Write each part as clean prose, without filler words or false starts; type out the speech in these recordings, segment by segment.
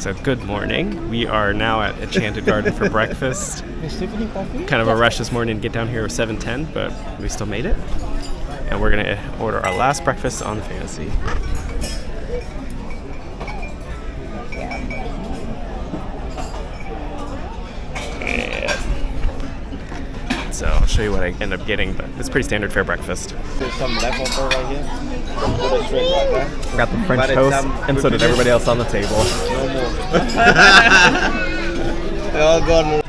So good morning. We are now at Enchanted Garden for breakfast. Kind of a rush this morning to get down here at 7:10, but we still made it. And we're gonna order our last breakfast on the Fantasy. So I'll show you what I end up getting, but it's pretty standard fare breakfast. There's some leftover right here. Put it straight right there. I got the French toast, and so did everybody else on the table. No more. They're all gone.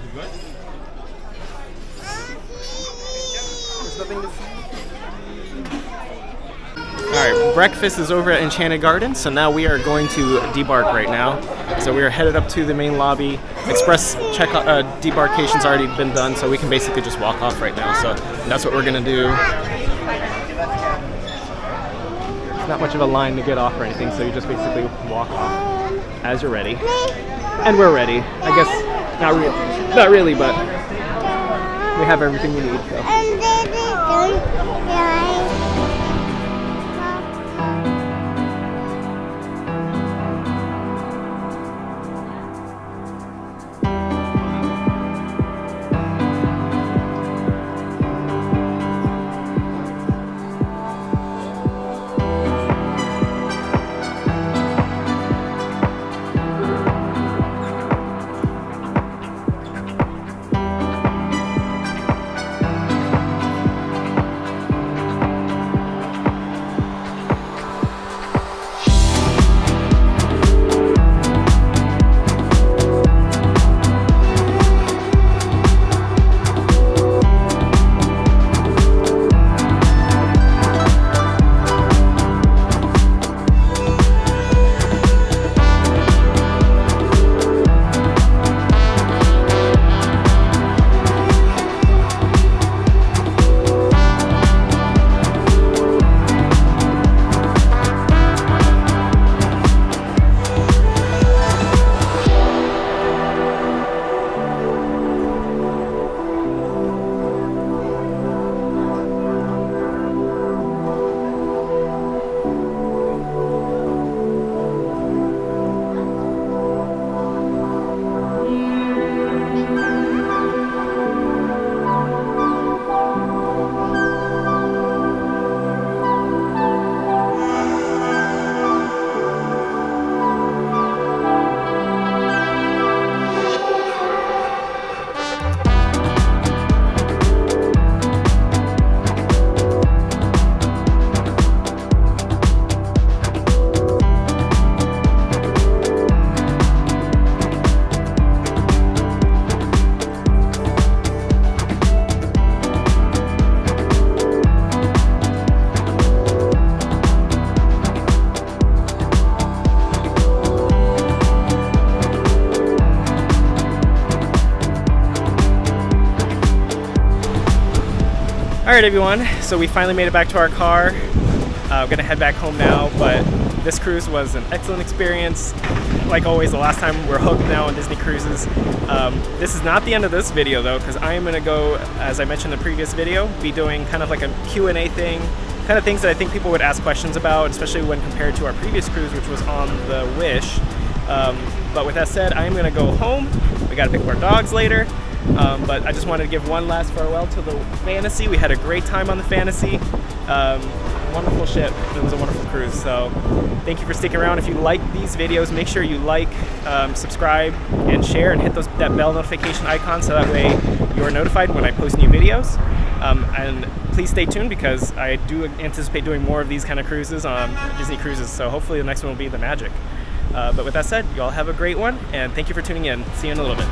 Alright, breakfast is over at Enchanted Garden, so now we are going to debark right now. So we are headed up to the main lobby. Express check debarkation's already been done, so we can basically just walk off right now. So that's what we're gonna do. It's not much of a line to get off or anything, so you just basically walk off as you're ready. And we're ready. I guess not really, but we have everything we need. So. Alright everyone, so we finally made it back to our car. We're gonna head back home now, but this cruise was an excellent experience. Like always, the last time we're hooked now on Disney cruises. This is not the end of this video though, because I am gonna go, as I mentioned in the previous video, be doing kind of like a Q&A thing, kind of things that I think people would ask questions about, especially when compared to our previous cruise, which was on the Wish. But with that said, I am gonna go home. We gotta pick up our dogs later. But I just wanted to give one last farewell to the Fantasy. We had a great time on the Fantasy. Wonderful ship. It was a wonderful cruise. So thank you for sticking around. If you like these videos, make sure you like, subscribe, and share, and hit that bell notification icon so that way you're notified when I post new videos. And please stay tuned because I do anticipate doing more of these kind of cruises on Disney cruises. So hopefully the next one will be the Magic. But with that said, you all have a great one, and thank you for tuning in. See you in a little bit.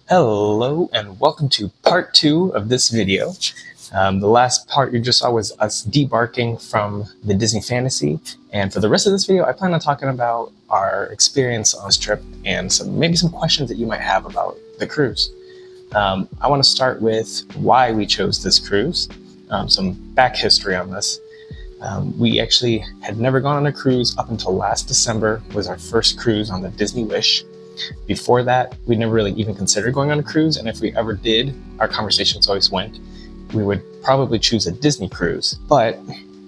Hello and welcome to part 2 of this video. The last part you just saw was us debarking from the Disney Fantasy. And for the rest of this video, I plan on talking about our experience on this trip and maybe some questions that you might have about the cruise. I want to start with why we chose this cruise, some back history on this. We actually had never gone on a cruise up until last December was our first cruise on the Disney Wish. Before that, we never really even considered going on a cruise, and if we ever did, our conversations always went, we would probably choose a Disney cruise, but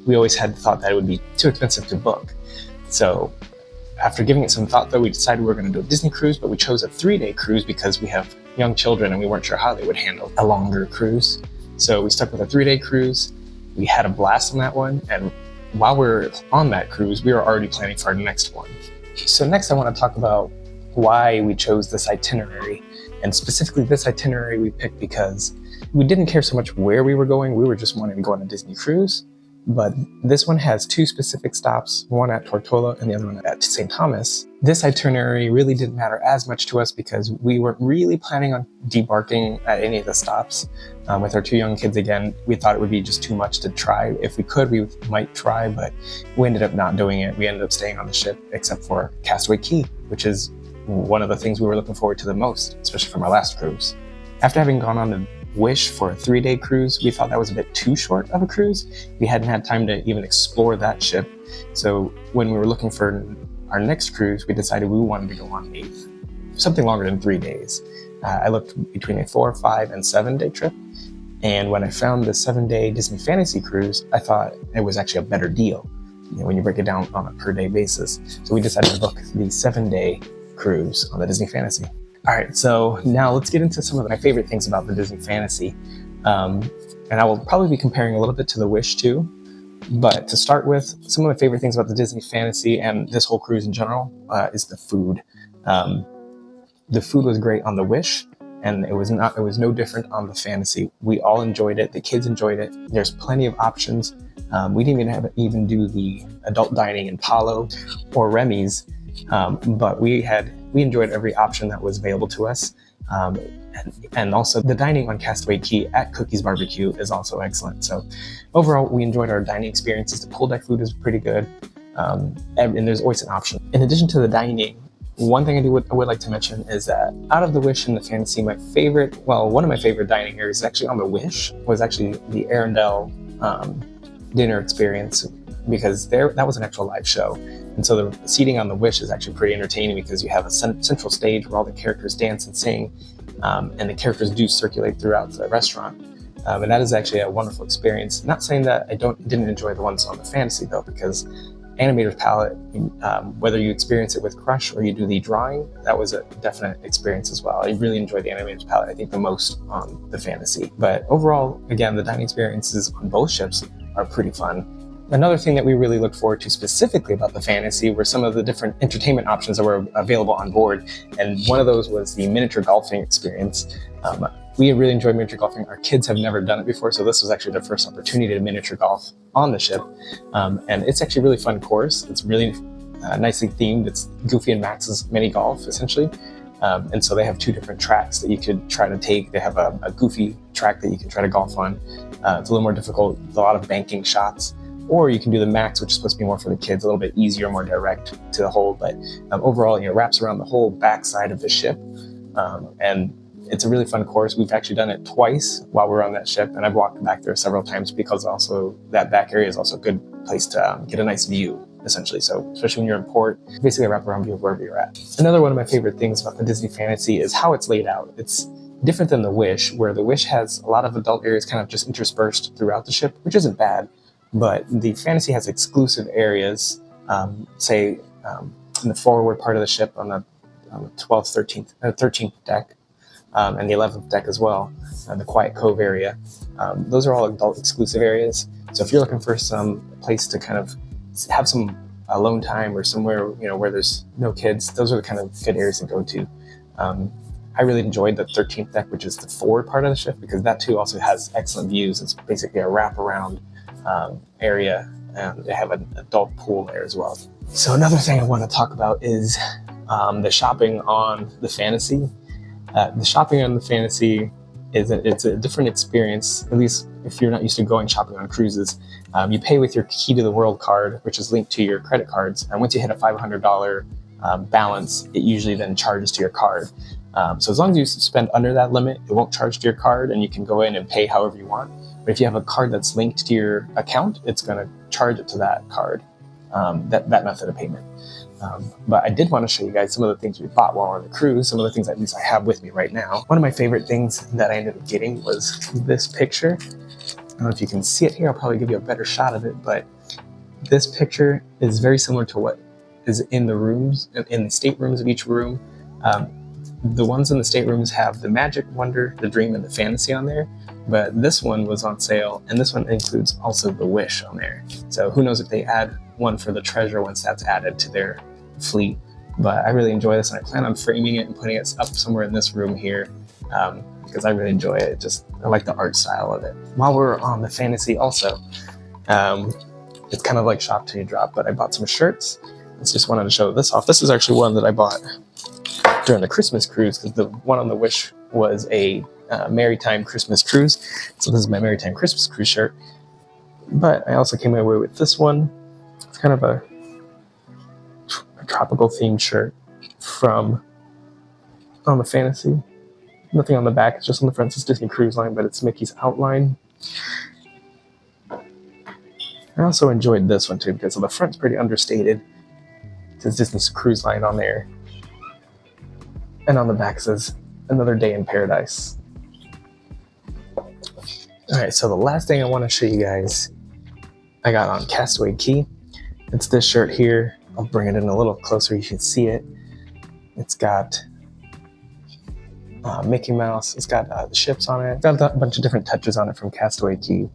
we always had thought that it would be too expensive to book. So after giving it some thought, though, we decided we were going to do a Disney cruise, but we chose a 3-day cruise because we have young children and we weren't sure how they would handle a longer cruise. So we stuck with a 3-day cruise. We had a blast on that one, and while we were on that cruise, we were already planning for our next one. So next I want to talk about why we chose this itinerary, and specifically this itinerary we picked because we didn't care so much where we were going, we were just wanting to go on a Disney cruise. But this one has 2 specific stops, one at Tortola and the other one at St. Thomas. This itinerary really didn't matter as much to us because we weren't really planning on debarking at any of the stops. With our 2 young kids again, we thought it would be just too much to try. If we could, we might try, but we ended up not doing it. We ended up staying on the ship except for Castaway Cay, which is one of the things we were looking forward to the most, especially from our last cruise. After having gone on the Wish for a 3-day cruise, we thought that was a bit too short of a cruise. We hadn't had time to even explore that ship. So when we were looking for our next cruise, we decided we wanted to go on something longer than 3 days. I looked between a 4, 5, and 7-day trip. And when I found the 7-day Disney Fantasy cruise, I thought it was actually a better deal, when you break it down on a per day basis. So we decided to book the 7-day cruise on the Disney Fantasy. All right, so now let's get into some of my favorite things about the Disney Fantasy. And I will probably be comparing a little bit to the Wish too. But to start with, some of my favorite things about the Disney Fantasy and this whole cruise in general is the food. The food was great on the Wish, and it was no different on the Fantasy. We all enjoyed it. The kids enjoyed it. There's plenty of options. We didn't even do the adult dining in Palo or Remy's, but we enjoyed every option that was available to us. And also the dining on Castaway Cay at Cookie's Barbecue is also excellent. So overall, we enjoyed our dining experiences. The pool deck food is pretty good. And there's always an option. In addition to the dining, one thing I would like to mention is that out of the Wish and the Fantasy, one of my favorite dining areas actually on the Wish was actually the Arendelle dinner experience, because that was an actual live show. And so the seating on the Wish is actually pretty entertaining because you have a central stage where all the characters dance and sing, and the characters do circulate throughout the restaurant. And that is actually a wonderful experience. Not saying that I didn't enjoy the ones on the Fantasy though, because Animator's Palette, whether you experience it with Crush or you do the drawing, that was a definite experience as well. I really enjoyed the Animator's Palette, I think the most on the Fantasy. But overall, again, the dining experiences on both ships are pretty fun. Another thing that we really looked forward to specifically about the Fantasy were some of the different entertainment options that were available on board. And one of those was the miniature golfing experience. We really enjoyed miniature golfing. Our kids have never done it before, so this was actually their first opportunity to miniature golf on the ship. And it's actually a really fun course. It's really nicely themed. It's Goofy and Max's mini golf, essentially. And so they have 2 different tracks that you could try to take. They have a Goofy track that you can try to golf on. It's a little more difficult, a lot of banking shots. Or you can do the Max, which is supposed to be more for the kids, a little bit easier, more direct to the hole. But overall, it wraps around the whole backside of the ship. And it's a really fun course. We've actually done it twice while we're on that ship, and I've walked back there several times because also that back area is also a good place to get a nice view, essentially. So especially when you're in port, basically a wraparound view of wherever you're at. Another one of my favorite things about the Disney Fantasy is how it's laid out. It's different than the Wish, where the Wish has a lot of adult areas kind of just interspersed throughout the ship, which isn't bad. But the Fantasy has exclusive areas, in the forward part of the ship on the 12th, 13th deck, and the 11th deck as well, the Quiet Cove area. Those are all adult exclusive areas. So if you're looking for some place to kind of have some alone time or somewhere where there's no kids, those are the kind of good areas to go to. I really enjoyed the 13th deck, which is the forward part of the ship, because that too also has excellent views. It's basically a wraparound area, and they have an adult pool there as well. So another thing I want to talk about is the shopping on the Fantasy. The shopping on the Fantasy is that it's a different experience, at least if you're not used to going shopping on cruises. You pay with your Key to the World card, which is linked to your credit cards. And once you hit a $500 balance, it usually then charges to your card. So as long as you spend under that limit, it won't charge to your card and you can go in and pay however you want. But if you have a card that's linked to your account, it's going to charge it to that card, that method of payment. But I did want to show you guys some of the things we bought while on the cruise, some of the things at least I have with me right now. One of my favorite things that I ended up getting was this picture. I don't know if you can see it here. I'll probably give you a better shot of it, but this picture is very similar to what is in the rooms, in the staterooms of each room. The ones in the staterooms have the Magic, Wonder, the Dream, and the Fantasy on there, but this one was on sale, and this one includes also the Wish on there. So who knows if they add one for the Treasure once that's added to their fleet. But I really enjoy this, and I plan on framing it and putting it up somewhere in this room here, because I really enjoy it. I like the art style of it. While we're on the Fantasy also, it's kind of like shop till you drop, but I bought some shirts. I just wanted to show this off. This is actually one that I bought during the Christmas cruise, because the one on the Wish was a Maritime Christmas cruise. So this is my Maritime Christmas cruise shirt. But I also came away with this one. It's kind of a tropical themed shirt from on the Fantasy. Nothing on the back, it's just on the front. It's Disney Cruise Line, but it's Mickey's outline. I also enjoyed this one too, because the front's pretty understated. It says Disney Cruise Line on there. And on the back says Another Day in Paradise. Alright, so the last thing I want to show you guys, I got on Castaway Cay. It's this shirt here. I'll bring it in a little closer, you can see it. It's got Mickey Mouse, it's got the ships on it. It's got a bunch of different touches on it from Castaway Cay.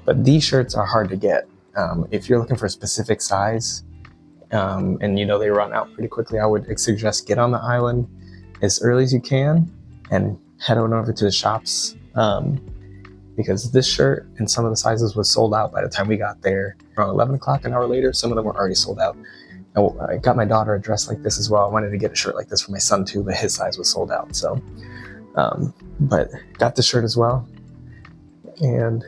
But these shirts are hard to get. If you're looking for a specific size, and you know they run out pretty quickly, I would suggest get on the island as early as you can and head on over to the shops, because this shirt and some of the sizes was sold out by the time we got there. Around 11 o'clock, an hour later, some of them were already sold out. I got my daughter a dress like this as well. I wanted to get a shirt like this for my son too, but his size was sold out. So, but got the shirt as well, and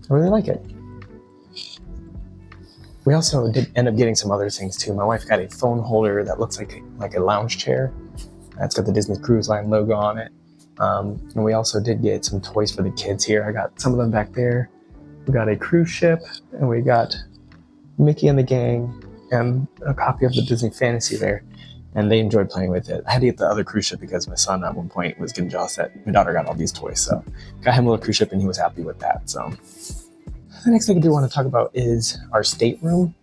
I really like it. We also did end up getting some other things too. My wife got a phone holder that looks like a lounge chair. It's got the Disney Cruise Line logo on it. And we also did get some toys for the kids here. I got some of them back there. We got a cruise ship, and we got Mickey and the gang, and a copy of the Disney Fantasy there. And they enjoyed playing with it. I had to get the other cruise ship because my son at one point was getting jealous that my daughter got all these toys. So got him a little cruise ship, and he was happy with that. So the next thing I do want to talk about is our stateroom.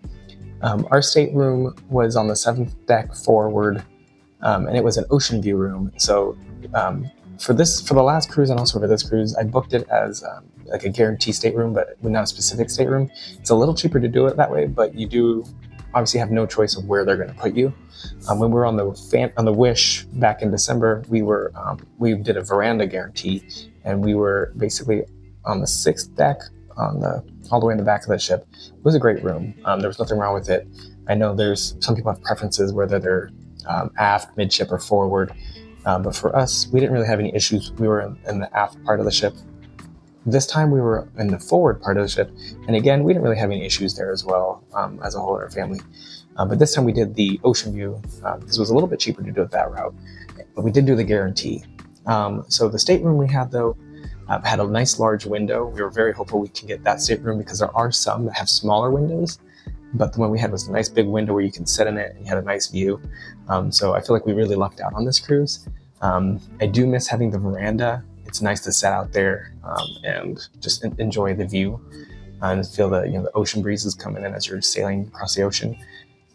Our stateroom was on the 7th deck forward, and it was an ocean view room. So for the last cruise and also for this cruise, I booked it as like a guarantee stateroom, but not a specific stateroom. It's a little cheaper to do it that way, but you do obviously have no choice of where they're going to put you. When we were on the Wish back in December, we did a veranda guarantee, and we were basically on the 6th deck, all the way in the back of the ship. It was a great room. There was nothing wrong with it. I know there's some people have preferences whether they're aft, midship, or forward. But for us, we didn't really have any issues. We were in the aft part of the ship. This time we were in the forward part of the ship. And again, we didn't really have any issues there as well, as a whole in our family. But this time we did the ocean view. This was a little bit cheaper to do it that route, but we did do the guarantee. So the stateroom we had though, had a nice large window. We were very hopeful we can get that stateroom because there are some that have smaller windows, but the one we had was a nice big window where you can sit in it and you had a nice view. So I feel like we really lucked out on this cruise. I do miss having the veranda. It's nice to sit out there and just enjoy the view and feel the ocean breezes coming in as you're sailing across the ocean.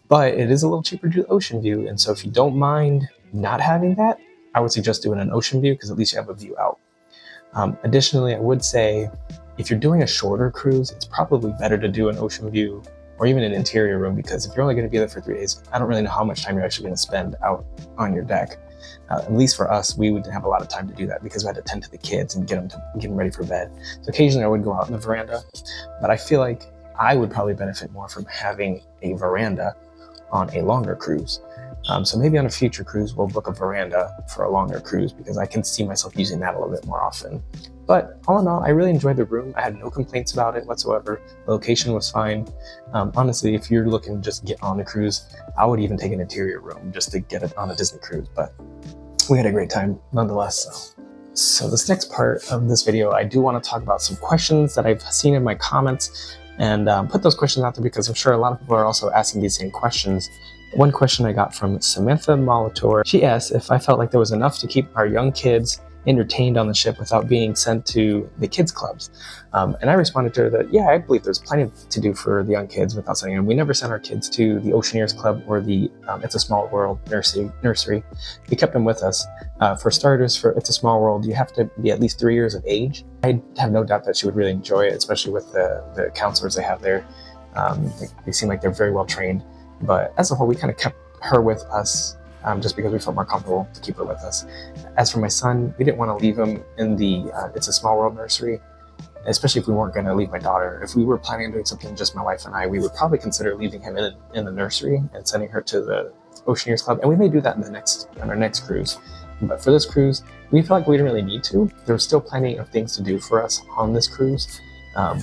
But it is a little cheaper to do the ocean view, and so if you don't mind not having that, I would suggest doing an ocean view because at least you have a view out. Additionally, I would say if you're doing a shorter cruise, it's probably better to do an ocean view or even an interior room, because if you're only going to be there for 3 days, I don't really know how much time you're actually going to spend out on your deck. At least for us, we would have a lot of time to do that because we had to tend to the kids and get them ready for bed. So occasionally I would go out in the veranda, but I feel like I would probably benefit more from having a veranda on a longer cruise. So maybe on a future cruise, we'll book a veranda for a longer cruise because I can see myself using that a little bit more often. But all in all, I really enjoyed the room. I had no complaints about it whatsoever. The location was fine. Honestly, if you're looking to just get on the cruise, I would even take an interior room just to get it on a Disney cruise. But we had a great time nonetheless. So this next part of this video, I do want to talk about some questions that I've seen in my comments and put those questions out there because I'm sure a lot of people are also asking these same questions. One question I got from Samantha Molitor, she asked if I felt like there was enough to keep our young kids entertained on the ship without being sent to the kids clubs. And I responded to her that, yeah, I believe there's plenty to do for the young kids without sending them. We never sent our kids to the Oceaneers Club or the It's a Small World nursery. We kept them with us. For starters, for It's a Small World, you have to be at least 3 years of age. I have no doubt that she would really enjoy it, especially with the counselors they have there. They seem like they're very well trained. But as a whole, we kind of kept her with us just because we felt more comfortable to keep her with us. As for my son, we didn't want to leave him in the It's a Small World nursery, especially if we weren't going to leave my daughter. If we were planning on doing something, just my wife and I, we would probably consider leaving him in the nursery and sending her to the Oceaneers Club. And we may do that on our next cruise. But for this cruise, we felt like we didn't really need to. There was still plenty of things to do for us on this cruise.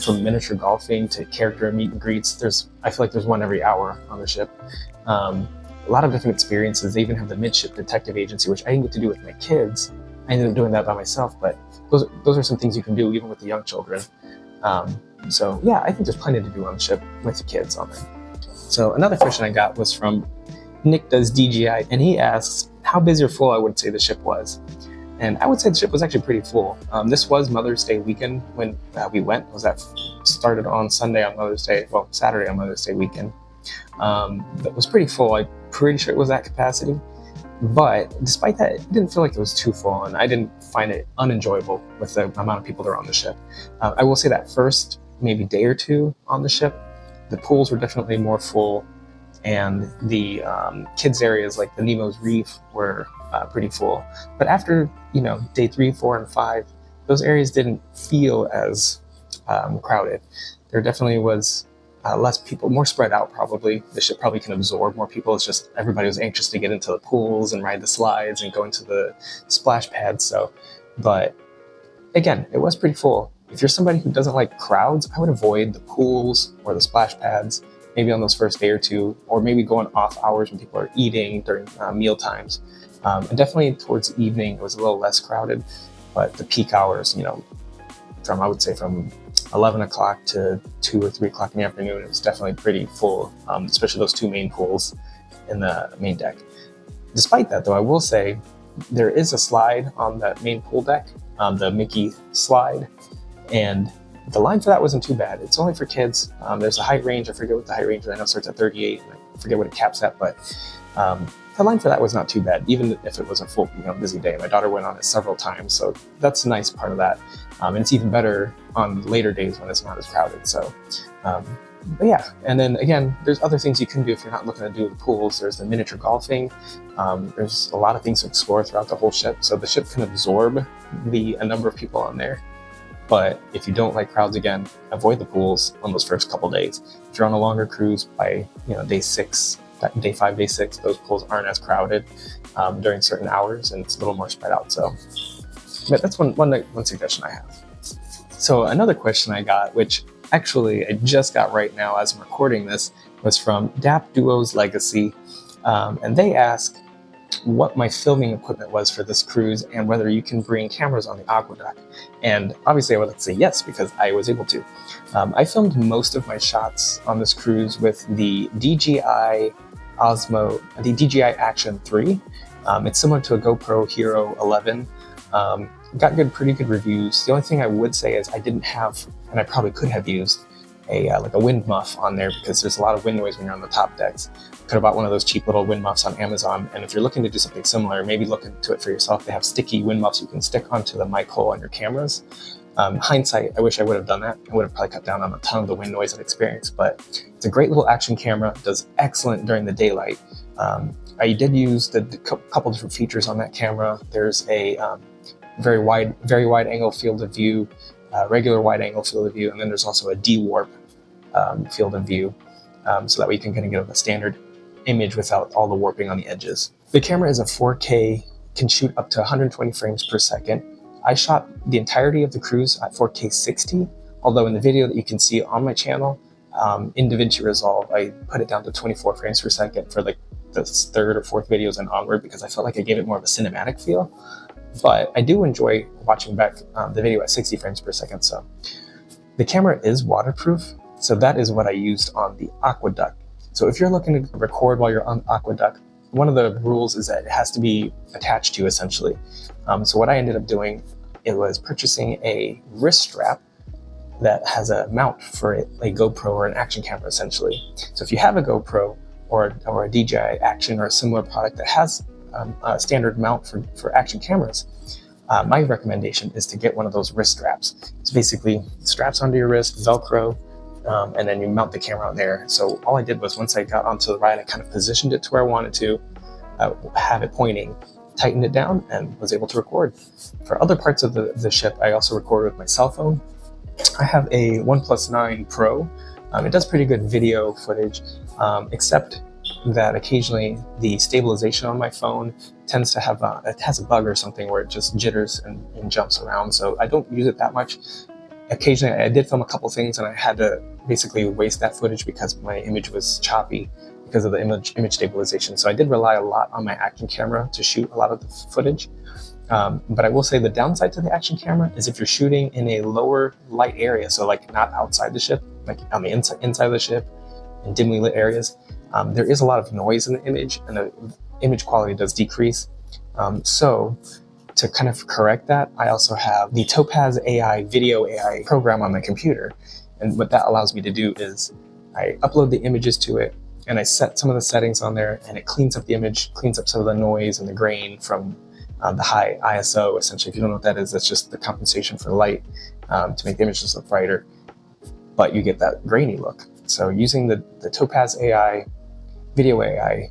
From miniature golfing to character meet and greets. I feel like there's one every hour on the ship. A lot of different experiences. They even have the midship detective agency, which I didn't get to do with my kids. I ended up doing that by myself, but those are some things you can do even with the young children. So yeah, I think there's plenty to do on the ship with the kids on there. So another question I got was from Nick Does DGI, and he asks how busy or full I would say the ship was. And I would say the ship was actually pretty full. This was Mother's Day weekend when we went. Started on Sunday on Mother's Day, well, Saturday on Mother's Day weekend. That was pretty full. I'm pretty sure it was at capacity. But despite that, it didn't feel like it was too full, and I didn't find it unenjoyable with the amount of people that are on the ship. I will say that first maybe day or two on the ship, the pools were definitely more full, and the kids areas like the Nemo's Reef were pretty full. But after day 3, 4, and 5, those areas didn't feel as crowded. There definitely was less people, more spread out probably. The ship probably can absorb more people. It's just everybody was anxious to get into the pools and ride the slides and go into the splash pads. But again, it was pretty full. If you're somebody who doesn't like crowds, I would avoid the pools or the splash pads, maybe on those first day or two, or maybe going off hours when people are eating during meal times. And definitely towards the evening, it was a little less crowded, but the peak hours, from 11 o'clock to 2 or 3 o'clock in the afternoon, it was definitely pretty full, especially those 2 main pools in the main deck. Despite that, though, I will say there is a slide on that main pool deck, the Mickey slide, and the line for that wasn't too bad. It's only for kids. There's a height range. I forget what the height range is. I know it starts at 38, and I forget what it caps at, but the line for that was not too bad, even if it was a full, busy day. My daughter went on it several times, so that's a nice part of that. And it's even better on later days when it's not as crowded. So, but yeah. And then again, there's other things you can do if you're not looking to do the pools. There's the miniature golfing. There's a lot of things to explore throughout the whole ship. So the ship can absorb a number of people on there. But if you don't like crowds, again, avoid the pools on those first couple days. If you're on a longer cruise by day 6, day 5, day 6, those pools aren't as crowded during certain hours, and it's a little more spread out. So but that's one suggestion I have. So another question I got, which actually I just got right now as I'm recording this, was from DAP Duo's Legacy. And they asked what my filming equipment was for this cruise and whether you can bring cameras on the aqueduct. And obviously I would like to say yes, because I was able to. I filmed most of my shots on this cruise with the DJI Action 3. It's similar to a GoPro Hero 11. Got pretty good reviews. The only thing I would say is I didn't have, and I probably could have used, a wind muff on there because there's a lot of wind noise when you're on the top decks. Could have bought one of those cheap little wind muffs on Amazon. And if you're looking to do something similar, maybe look into it for yourself. They have sticky wind muffs you can stick onto the mic hole on your cameras. Hindsight, I wish I would have done that. I would have probably cut down on a ton of the wind noise and experience, but it's a great little action camera, does excellent during the daylight. I did use the couple different features on that camera. There's a very wide angle field of view, regular wide angle field of view, and then there's also a D-warp field of view, so that way you can kind of get a standard image without all the warping on the edges. The camera is a 4K, can shoot up to 120 frames per second. I shot the entirety of the cruise at 4K 60, although in the video that you can see on my channel, in DaVinci Resolve, I put it down to 24 frames per second for like the third or fourth videos and onward because I felt like I gave it more of a cinematic feel. But I do enjoy watching back the video at 60 frames per second. So the camera is waterproof. So that is what I used on the Aqueduct. So if you're looking to record while you're on Aqueduct, one of the rules is that it has to be attached to you essentially. So what I ended up doing, it was purchasing a wrist strap that has a mount for a GoPro or an action camera essentially. So if you have a GoPro or a DJI Action or a similar product that has a standard mount for action cameras, my recommendation is to get one of those wrist straps. It's basically straps onto your wrist, Velcro, and then you mount the camera on there. So all I did was once I got onto the ride, I kind of positioned it to where I wanted to have it pointing, tightened it down, and was able to record. For other parts of the ship, I also recorded with my cell phone. I have a OnePlus 9 Pro. It does pretty good video footage, except that occasionally the stabilization on my phone tends to have it has a bug or something where it just jitters and jumps around. So I don't use it that much. Occasionally I did film a couple things and I had to basically waste that footage because my image was choppy because of the image stabilization. So I did rely a lot on my action camera to shoot a lot of the footage. But I will say the downside to the action camera is if you're shooting in a lower light area, so like not outside the ship, like on the inside of the ship in dimly lit areas, there is a lot of noise in the image and the image quality does decrease. So to kind of correct that, I also have the Topaz AI video AI program on my computer. And what that allows me to do is I upload the images to it and I set some of the settings on there and it cleans up the image, cleans up some of the noise and the grain from the high ISO. Essentially, if you don't know what that is, that's just the compensation for light to make the images look brighter, but you get that grainy look. So using the Topaz AI video AI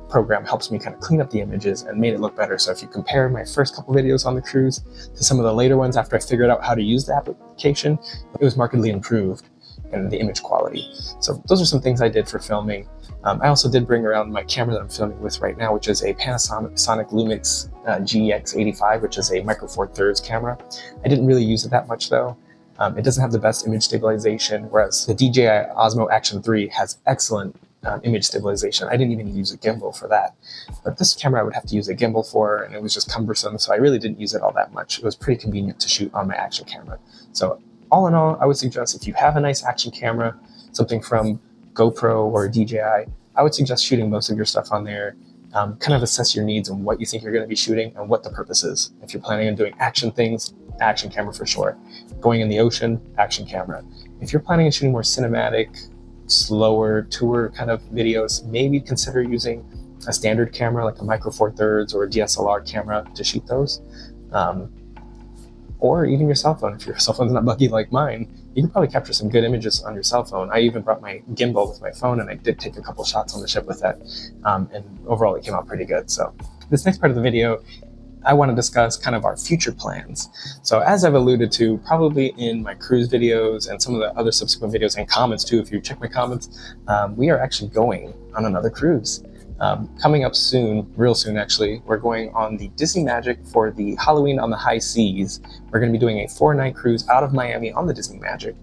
program helps me kind of clean up the images and made it look better. So if you compare my first couple videos on the cruise to some of the later ones after I figured out how to use the application, it was markedly improved in the image quality. So those are some things I did for filming. I also did bring around my camera that I'm filming with right now, which is a Panasonic Lumix GX85, which is a micro four thirds camera. I didn't really use it that much though. It doesn't have the best image stabilization, whereas the DJI Osmo Action 3 has excellent image stabilization. I didn't even use a gimbal for that. But this camera I would have to use a gimbal for, and it was just cumbersome, so I really didn't use it all that much. It was pretty convenient to shoot on my action camera. So all in all, I would suggest if you have a nice action camera, something from GoPro or DJI, I would suggest shooting most of your stuff on there. Kind of assess your needs and what you think you're going to be shooting and what the purpose is. If you're planning on doing action things, action camera for sure. Going in the ocean, action camera. If you're planning on shooting more cinematic, slower tour kind of videos, maybe consider using a standard camera like a micro four thirds or a DSLR camera to shoot those. Or even your cell phone. If your cell phone's not buggy like mine, you can probably capture some good images on your cell phone. I even brought my gimbal with my phone and I did take a couple shots on the ship with that. And overall it came out pretty good. So this next part of the video, I want to discuss kind of our future plans. So as I've alluded to, probably in my cruise videos and some of the other subsequent videos and comments too, if you check my comments, we are actually going on another cruise. Coming up soon, real soon actually, we're going on the Disney Magic for the Halloween on the High Seas. We're going to be doing a 4-night cruise out of Miami on the Disney Magic.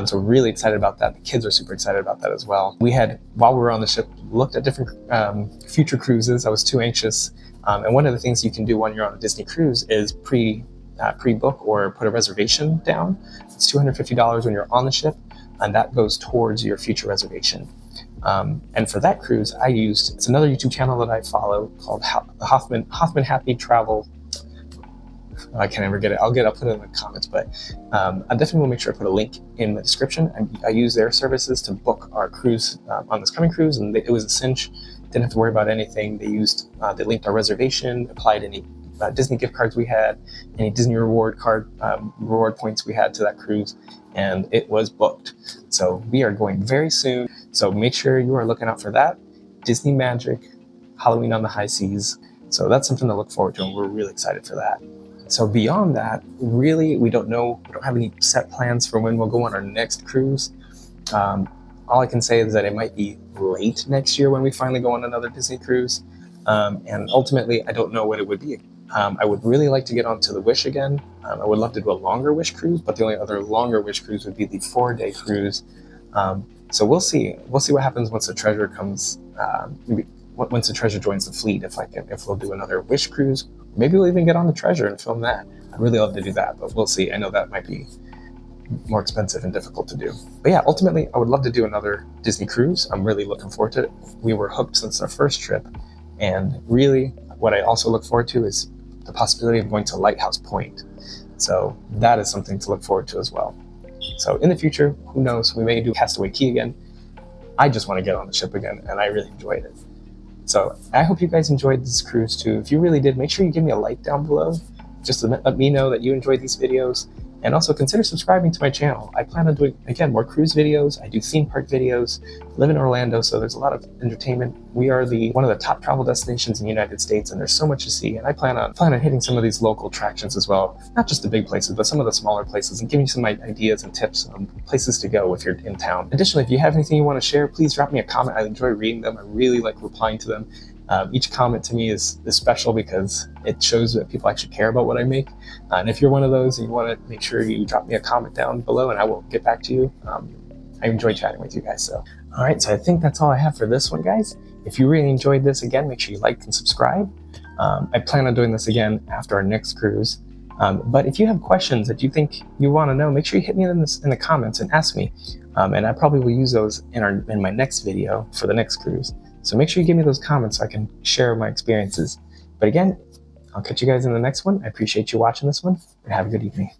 So we're really excited about that. The kids are super excited about that as well. We had, while we were on the ship, looked at different future cruises. I was too anxious. And one of the things you can do when you're on a Disney cruise is pre-book or put a reservation down. It's $250 when you're on the ship, and that goes towards your future reservation. And for that cruise, it's another YouTube channel that I follow called Hoffman Happy Travel. I can't ever get it. I'll put it in the comments, but I definitely will make sure I put a link in the description. I use their services to book our cruise on this coming cruise, and it was a cinch. Didn't have to worry about anything. They linked our reservation, applied any Disney gift cards we had, any Disney reward points we had to that cruise, and it was booked. So we are going very soon. So make sure you are looking out for that. Disney Magic, Halloween on the High Seas. So that's something to look forward to, and we're really excited for that. So beyond that, really, we don't know. We don't have any set plans for when we'll go on our next cruise. all I can say is that it might be late next year when we finally go on another Disney cruise. And ultimately, I don't know what it would be. I would really like to get onto the Wish again. I would love to do a longer Wish cruise, but the only other longer Wish cruise would be the 4-day cruise. So we'll see. We'll see what happens once the Treasure comes. Once the Treasure joins the fleet, if we'll do another Wish cruise, maybe we'll even get on the Treasure and film that. I'd really love to do that, but we'll see. I know that might be more expensive and difficult to do. But yeah, ultimately, I would love to do another Disney cruise. I'm really looking forward to it. We were hooked since our first trip, and really, what I also look forward to is the possibility of going to Lighthouse Point. So that is something to look forward to as well. So in the future, who knows, we may do Castaway Cay again. I just want to get on the ship again, and I really enjoyed it. So I hope you guys enjoyed this cruise too. If you really did, make sure you give me a like down below, just to let me know that you enjoyed these videos. And also consider subscribing to my channel. I plan on doing, again, more cruise videos. I do theme park videos. I live in Orlando, so there's a lot of entertainment. We are one of the top travel destinations in the United States, and there's so much to see. And I plan on hitting some of these local attractions as well. Not just the big places, but some of the smaller places, and giving you some ideas and tips on places to go if you're in town. Additionally, if you have anything you want to share, please drop me a comment. I enjoy reading them. I really like replying to them. Each comment to me is special because it shows that people actually care about what I make. And if you're one of those and you want to, make sure you drop me a comment down below and I will get back to you. I enjoy chatting with you guys. So, all right, so I think that's all I have for this one, guys. If you really enjoyed this, again, make sure you like and subscribe. I plan on doing this again after our next cruise. But if you have questions that you think you want to know, make sure you hit me in the comments and ask me. And I probably will use those in my next video for the next cruise. So make sure you give me those comments so I can share my experiences. But again, I'll catch you guys in the next one. I appreciate you watching this one, and have a good evening.